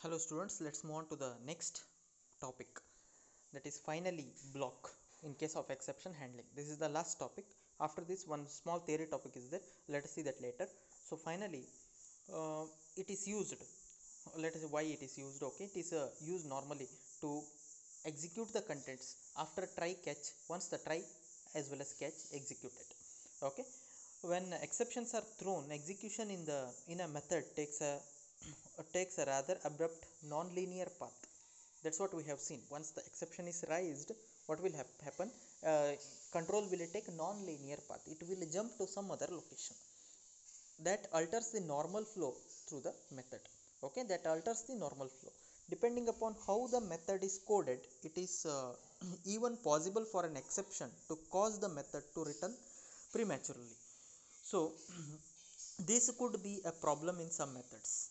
Hello students, let's move on to the next topic, that is finally block in case of exception handling. This is the last topic. After this, one small theory topic is there. Let us see that later. So finally it is used, let us see why it is used. Okay, it is used normally to execute the contents after try catch, once the try as well as catch executed. Okay, when exceptions are thrown, execution in a method takes a rather abrupt non-linear path. That's what we have seen. Once the exception is raised, what will happen? Control will take non-linear path. It will jump to some other location that alters the normal flow through the method. Okay, that alters the normal flow. Depending upon how the method is coded, it is even possible for an exception to cause the method to return prematurely. So this could be a problem in some methods.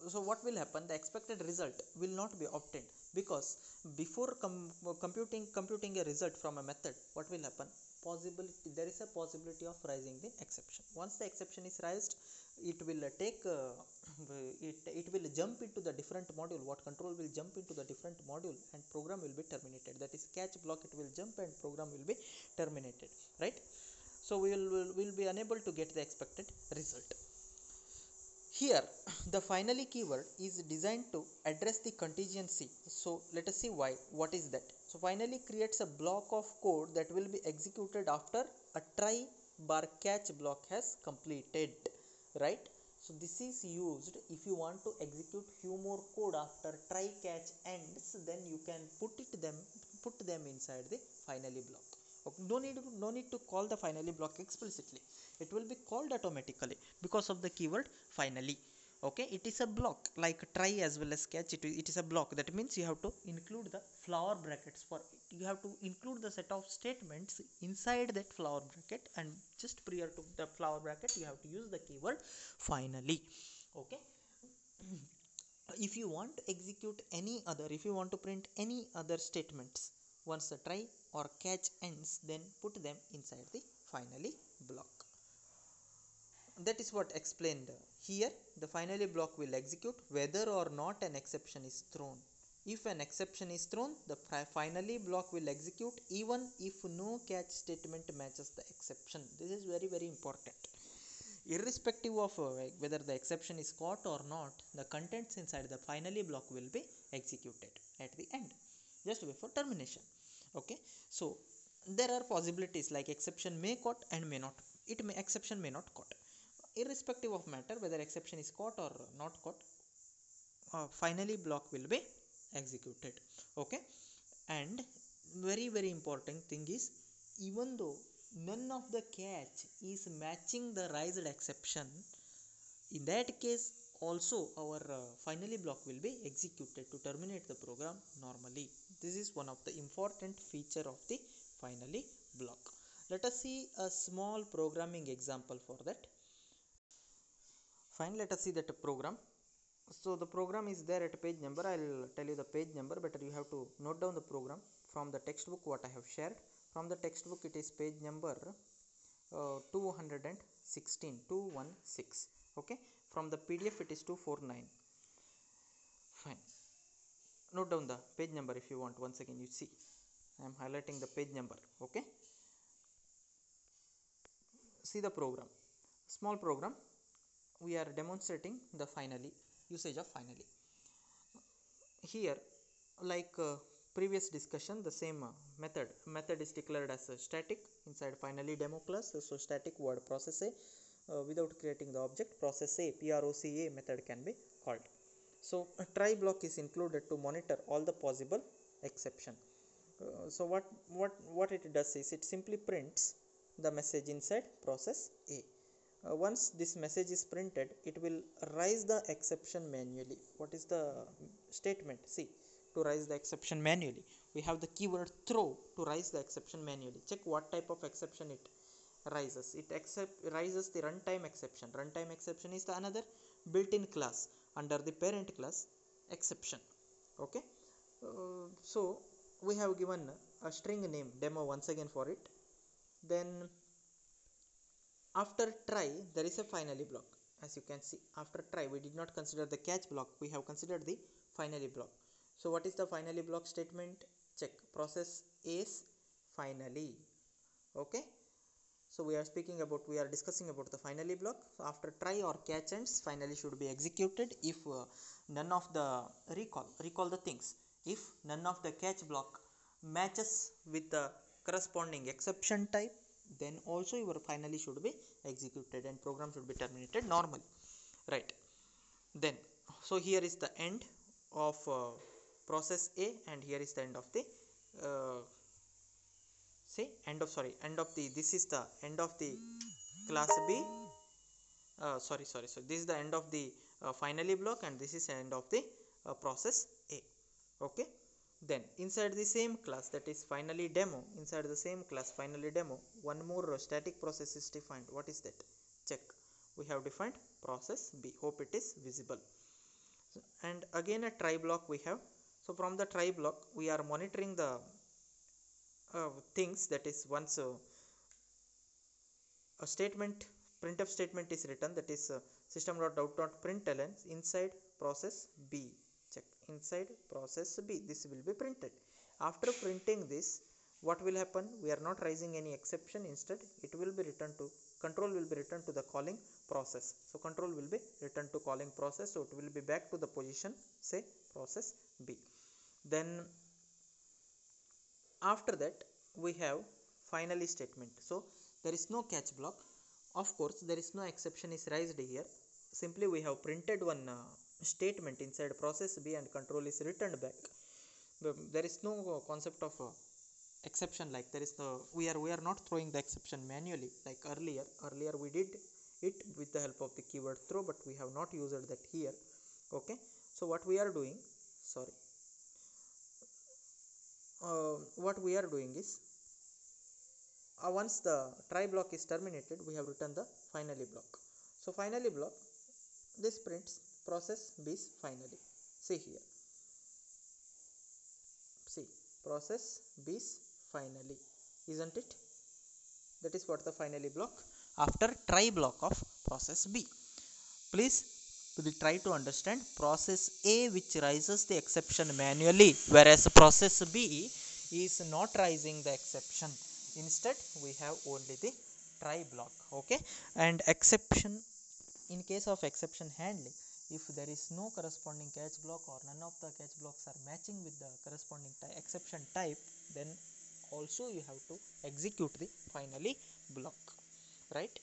So what will happen? The expected result will not be obtained, because before computing a result from a method, what will happen? Possibility, there is a possibility of raising the exception. Once the exception is raised, it will take it will jump into the different module. What control will jump into the different module and program will be terminated. That is catch block, it will jump and program will be terminated, right? So we will be unable to get the expected result. Here the finally keyword is designed to address the contingency. So let us see why. What is that? So finally creates a block of code that will be executed after a try bar catch block has completed, right? So this is used if you want to execute few more code after try catch ends, then you can put them inside the finally block. Okay, no need to call the finally block explicitly. It will be called automatically because of the keyword finally. Okay, it is a block like try as well as catch. It is a block. That means you have to include the flower brackets for it. You have to include the set of statements inside that flower bracket, and just prior to the flower bracket you have to use the keyword finally. Okay, if you want to execute any other, if you want to print any other statements, once the try or catch ends, then put them inside the finally block. That is what explained here. The finally block will execute whether or not an exception is thrown. If an exception is thrown, the finally block will execute even if no catch statement matches the exception. This is very important. Irrespective of whether the exception is caught or not, the contents inside the finally block will be executed at the end, just before termination. Okay, so there are possibilities like exception may caught and may not. Exception may not caught. Irrespective of matter whether exception is caught or not caught, finally block will be executed. Okay, and very important thing is, even though none of the catch is matching the raised exception, in that case also our finally block will be executed to terminate the program normally. This is one of the important feature of the finally block. Let us see a small programming example for that. Fine, let us see that program. So the program is there at page number. I'll tell you the page number, better you have to note down the program from the textbook what I have shared. From the textbook it is page number 216. Okay, from the PDF it is 249. Fine, note down the page number if you want. Once again, you see I am highlighting the page number. Okay, see the program, small program. We are demonstrating the finally usage of finally. Here, like previous discussion, the same method is declared as a static inside finally demo class. So static word process a, without creating the object, process a PROCA method can be called. So a try block is included to monitor all the possible exception. So what it does is it simply prints the message inside process A. Once this message is printed, it will raise the exception manually. What is the statement? See, to raise the exception manually, we have the keyword throw to raise the exception manually. Check what type of exception it rises. It rises the runtime exception. Runtime exception is the another built-in class under the parent class exception. Okay, so we have given a string name demo once again for it. Then after try there is a finally block. as you can see, after try we did not consider the catch block, we have considered the finally block. So what is the finally block statement? Check process is finally. Okay, so we are discussing about the finally block. So after try or catch ends, finally should be executed if none of the recall the things, if none of the catch block matches with the corresponding exception type, then also your finally should be executed and program should be terminated normally, right? Then so here is the end of process A, and here is the end of the uh, say end of the this is the end of the class B, so this is the end of the finally block, and this is end of the process A. Okay, then inside the same class, that is finally demo, inside the same class finally demo, one more static process is defined. What is that? Check, we have defined process B. Hope it is visible. And again a try block we have. So from the try block we are monitoring the things, that is once a statement, printf statement is written, that is system.out.println inside process B. Check, inside process B this will be printed. After printing this, what will happen? We are not raising any exception, instead it will be returned to control will be returned to the calling process. So control will be returned to calling process, so it will be back to the position, say process B. Then after that we have finally statement. So there is no catch block, of course there is no exception is raised here, simply we have printed one statement inside process B and control is returned back. There is no concept of exception, like there is no, we are not throwing the exception manually like earlier we did it with the help of the keyword throw, but we have not used that here. Okay, so what we are doing, sorry, what we are doing is once the try block is terminated, we have written the finally block. So finally block, this prints process B is finally. See here, see process B is finally, isn't it? That is what the finally block after try block of process B. Please try to understand process A which raises the exception manually, whereas process B is not raising the exception. Instead we have only the try block. Okay, and exception, in case of exception handling, if there is no corresponding catch block or none of the catch blocks are matching with the corresponding exception type, then also you have to execute the finally block, right?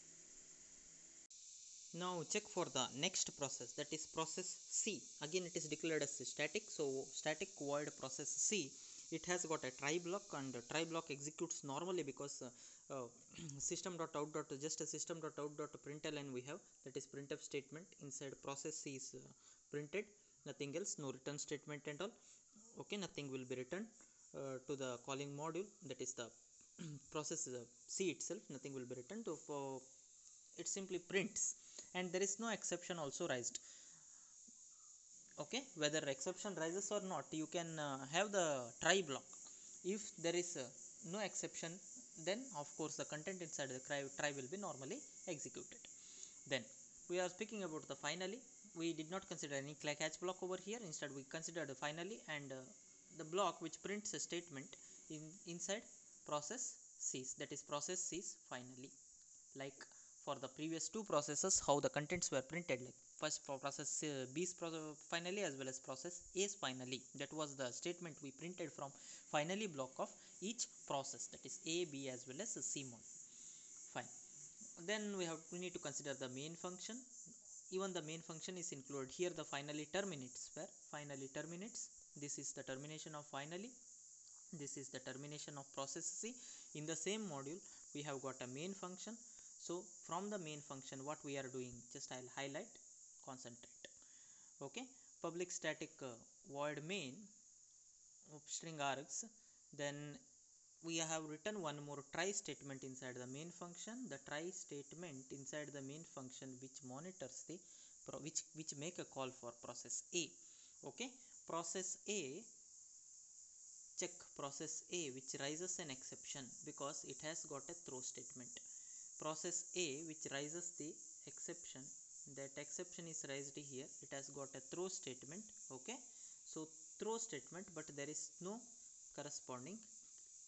Now check for the next process, that is process C. Again it is declared as static, so static void process C, it has got a try block, and try block executes normally because system.out. just a system.out.println we have, that is printf statement inside process C is printed, nothing else, no return statement and all. Okay, nothing will be returned to the calling module, that is the process C itself, nothing will be returned to, it simply prints, and there is no exception also raised. Okay, whether exception rises or not, you can have the try block. If there is no exception, then of course the content inside the try will be normally executed. Then we are speaking about the finally. We did not consider any catch block over here, instead we considered finally, and the block which prints a statement inside process C's, that is process C's finally, like for the previous two processes how the contents were printed, like first for process B's finally as well as process A's finally. That was the statement we printed from finally block of each process, that is A, B as well as C module. Fine. Then we need to consider the main function. Even the main function is included here. The finally terminates, where finally terminates, this is the termination of finally, this is the termination of process C. In the same module we have got a main function. So from the main function what we are doing, just I'll highlight, concentrate. Okay, public static void main of string args. Then we have written one more try statement inside the main function. The try statement inside the main function which monitors the which make a call for process A. Okay, process A, check process A which raises an exception because it has got a throw statement. Process A which raises the exception that exception is raised here, it has got a throw statement. Okay, so throw statement, but there is no corresponding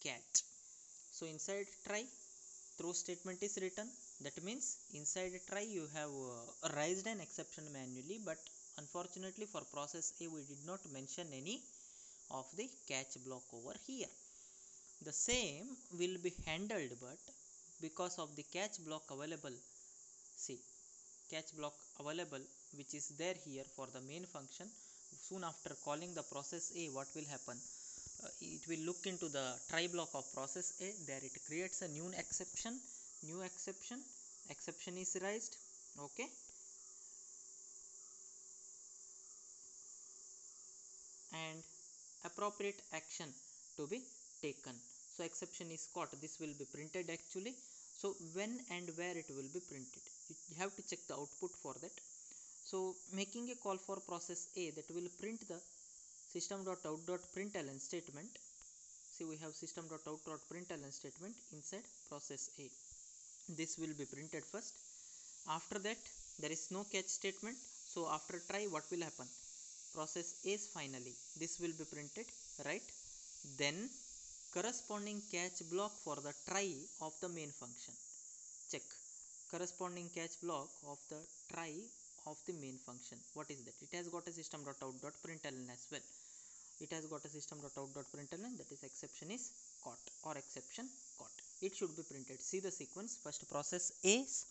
catch. So inside try, throw statement is written. That means inside try you have raised an exception manually, but unfortunately for process A we did not mention any of the catch block over here. The same will be handled, but because of the catch block available, see, catch block available which is there here for the main function, soon after calling the process A, what will happen? It will look into the try block of process A, there it creates a new exception, exception is raised. Okay, and appropriate action to be taken. So exception is caught, this will be printed actually. So when and where it will be printed, you have to check the output for that. So making a call for process A, that will print the system.out.println statement. See, we have system.out.println statement inside process A. This will be printed first. After that there is no catch statement, so after try what will happen? Process A is finally, this will be printed, right? Then corresponding catch block for the try of the main function. Check corresponding catch block of the try of the main function. What is that? It has got a system.out.println as well. It has got a system.out.println, that is exception is caught or exception caught. It should be printed. See the sequence. First process A is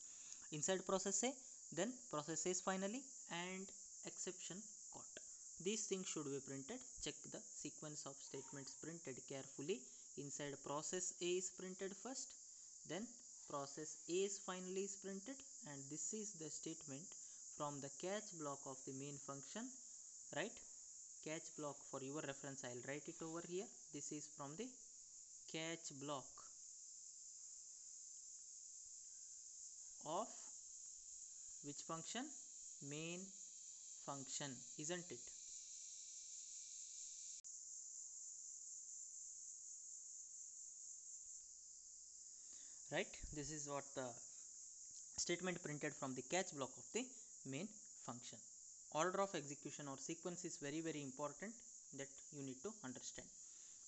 inside process A, then process A is finally, and exception caught. These things should be printed. Check the sequence of statements printed carefully. Inside process A is printed first, then process A is finally is printed, and this is the statement from the catch block of the main function, right? Catch block, for your reference I will write it over here. This is from the catch block of which function? Main function, isn't it? Right, this is what the statement printed from the catch block of the main function. Order of execution or sequence is very important, that you need to understand.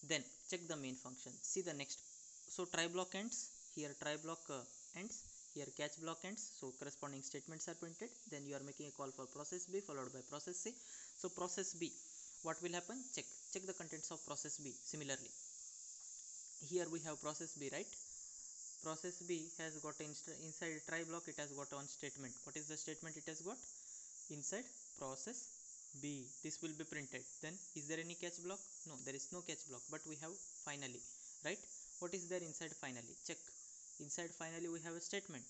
Then check the main function. See the next. So try block ends here, try block ends here, catch block ends, so corresponding statements are printed. Then you are making a call for process B followed by process C. So process B, what will happen? Check the contents of process B. Similarly here we have process B, right? Process B has got inside try block, it has got one statement. What is the statement it has got? Inside process B, this will be printed. Then is there any catch block? No, there is no catch block, but we have finally, right? What is there inside finally? Check. Inside finally we have a statement,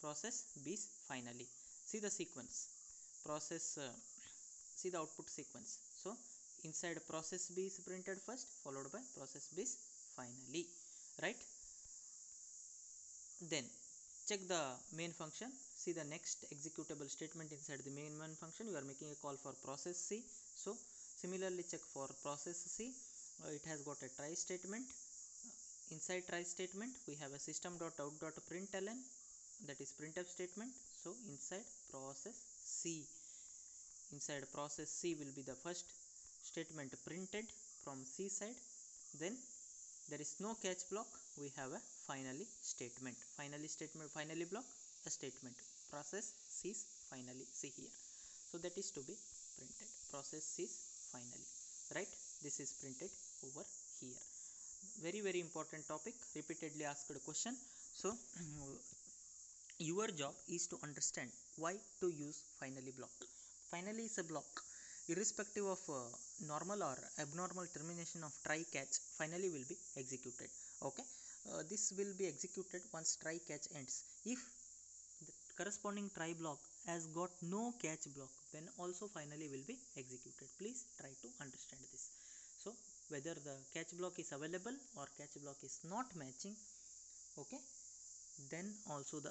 process B is finally. See the sequence, process see the output sequence. So inside process B is printed first, followed by process B is finally, right? Then check the main function. See the next executable statement inside the main function. You are making a call for process C. So similarly check for process C. It has got a try statement. Inside try statement we have a system.out.println, that is printf statement. So inside process C, inside process C will be the first statement printed from C side. Then there is no catch block, we have a finally statement. Finally block a statement, process C is finally. See here, so that is to be printed, process C is finally, right? This is printed over here. Very important topic, repeatedly asked question. So your job is to understand why to use finally block. Finally is a block irrespective of normal or abnormal termination of try catch, finally will be executed. Okay, this will be executed once try catch ends. If the corresponding try block has got no catch block, then also finally will be executed. Please try to understand this. So whether the catch block is available or catch block is not matching, okay, then also the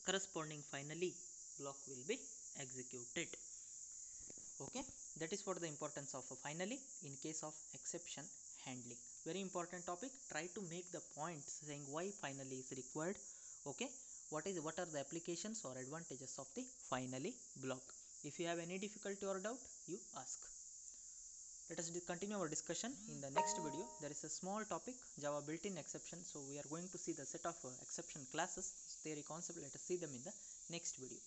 corresponding finally block will be executed. Okay, that is for the importance of a finally in case of exception handling. Very important topic. Try to make the points saying why finally is required. Okay, what are the applications or advantages of the finally block. If you have any difficulty or doubt, you ask. Let us continue our discussion in the next video. There is a small topic, Java built-in exception. So we are going to see the set of exception classes, theory concept. Let us see them in the next video.